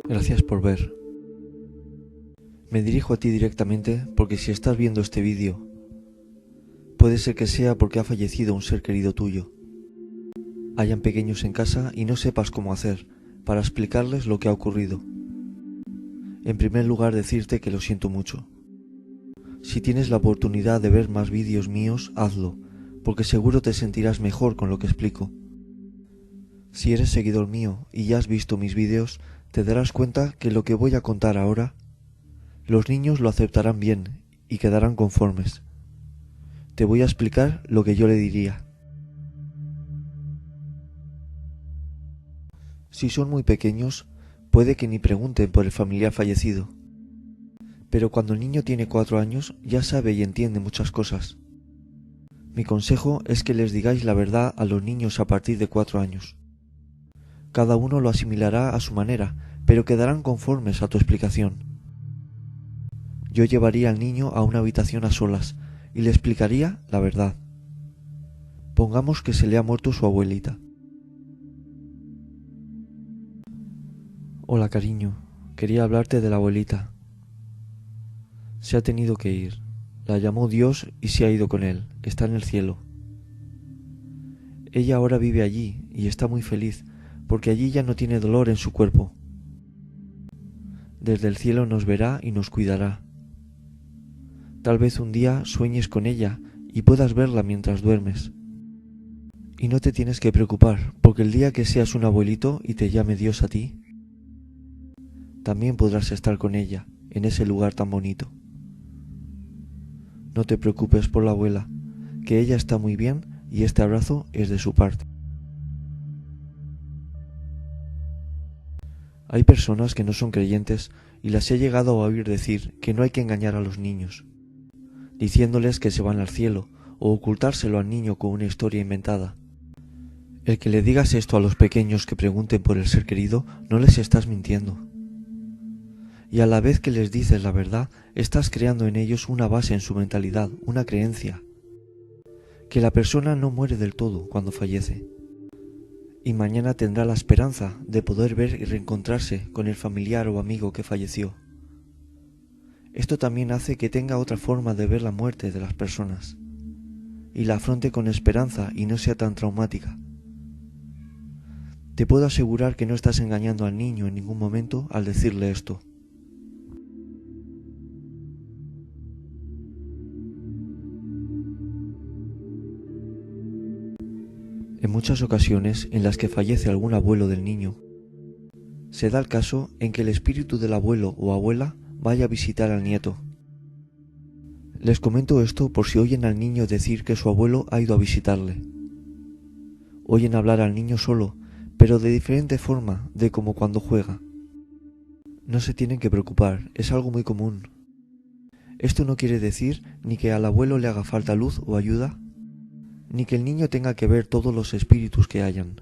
Gracias por ver. Me dirijo a ti directamente porque si estás viendo este vídeo, puede ser que sea porque ha fallecido un ser querido tuyo. Hayan pequeños en casa y no sepas cómo hacer para explicarles lo que ha ocurrido. En primer lugar, decirte que lo siento mucho. Si tienes la oportunidad de ver más vídeos míos, hazlo, porque seguro te sentirás mejor con lo que explico. Si eres seguidor mío y ya has visto mis vídeos, te darás cuenta que lo que voy a contar ahora, los niños lo aceptarán bien y quedarán conformes. Te voy a explicar lo que yo le diría. Si son muy pequeños, puede que ni pregunten por el familiar fallecido. Pero cuando el niño tiene 4 años, ya sabe y entiende muchas cosas. Mi consejo es que les digáis la verdad a los niños a partir de 4 años. Cada uno lo asimilará a su manera, pero quedarán conformes a tu explicación. Yo llevaría al niño a una habitación a solas y le explicaría la verdad. Pongamos que se le ha muerto su abuelita. Hola, cariño, quería hablarte de la abuelita. Se ha tenido que ir. La llamó Dios y se ha ido con él. Está en el cielo. Ella ahora vive allí y está muy feliz porque allí ya no tiene dolor en su cuerpo. Desde el cielo nos verá y nos cuidará. Tal vez un día sueñes con ella y puedas verla mientras duermes. Y no te tienes que preocupar, porque el día que seas un abuelito y te llame Dios a ti, también podrás estar con ella en ese lugar tan bonito. No te preocupes por la abuela, que ella está muy bien y este abrazo es de su parte. Hay personas que no son creyentes y las he llegado a oír decir que no hay que engañar a los niños, diciéndoles que se van al cielo o ocultárselo al niño con una historia inventada. El que le digas esto a los pequeños que pregunten por el ser querido, no les estás mintiendo. Y a la vez que les dices la verdad, estás creando en ellos una base en su mentalidad, una creencia. Que la persona no muere del todo cuando fallece. Y mañana tendrá la esperanza de poder ver y reencontrarse con el familiar o amigo que falleció. Esto también hace que tenga otra forma de ver la muerte de las personas. Y la afronte con esperanza y no sea tan traumática. Te puedo asegurar que no estás engañando al niño en ningún momento al decirle esto. En muchas ocasiones en las que fallece algún abuelo del niño, se da el caso en que el espíritu del abuelo o abuela vaya a visitar al nieto. Les comento esto por si oyen al niño decir que su abuelo ha ido a visitarle. Oyen hablar al niño solo, pero de diferente forma de como cuando juega. No se tienen que preocupar, es algo muy común. Esto no quiere decir ni que al abuelo le haga falta luz o ayuda, ni que el niño tenga que ver todos los espíritus que hayan.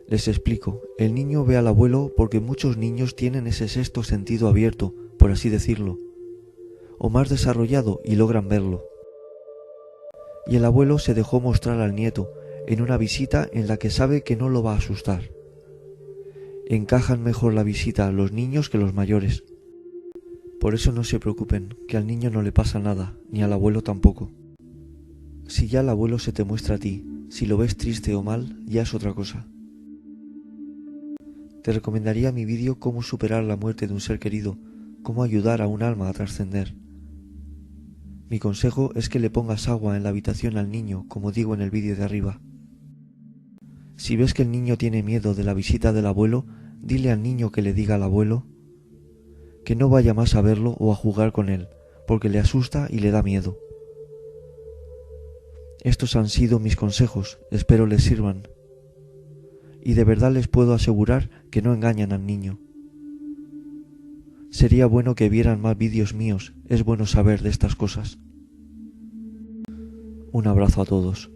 Les explico, el niño ve al abuelo porque muchos niños tienen ese sexto sentido abierto, por así decirlo, o más desarrollado y logran verlo. Y el abuelo se dejó mostrar al nieto en una visita en la que sabe que no lo va a asustar. Encajan mejor la visita a los niños que los mayores. Por eso no se preocupen, que al niño no le pasa nada, ni al abuelo tampoco. Si ya el abuelo se te muestra a ti, si lo ves triste o mal, ya es otra cosa. Te recomendaría mi vídeo Cómo superar la muerte de un ser querido, cómo ayudar a un alma a trascender. Mi consejo es que le pongas agua en la habitación al niño, como digo en el vídeo de arriba. Si ves que el niño tiene miedo de la visita del abuelo, dile al niño que le diga al abuelo que no vaya más a verlo o a jugar con él, porque le asusta y le da miedo. Estos han sido mis consejos, espero les sirvan. Y de verdad les puedo asegurar que no engañan al niño. Sería bueno que vieran más vídeos míos, es bueno saber de estas cosas. Un abrazo a todos.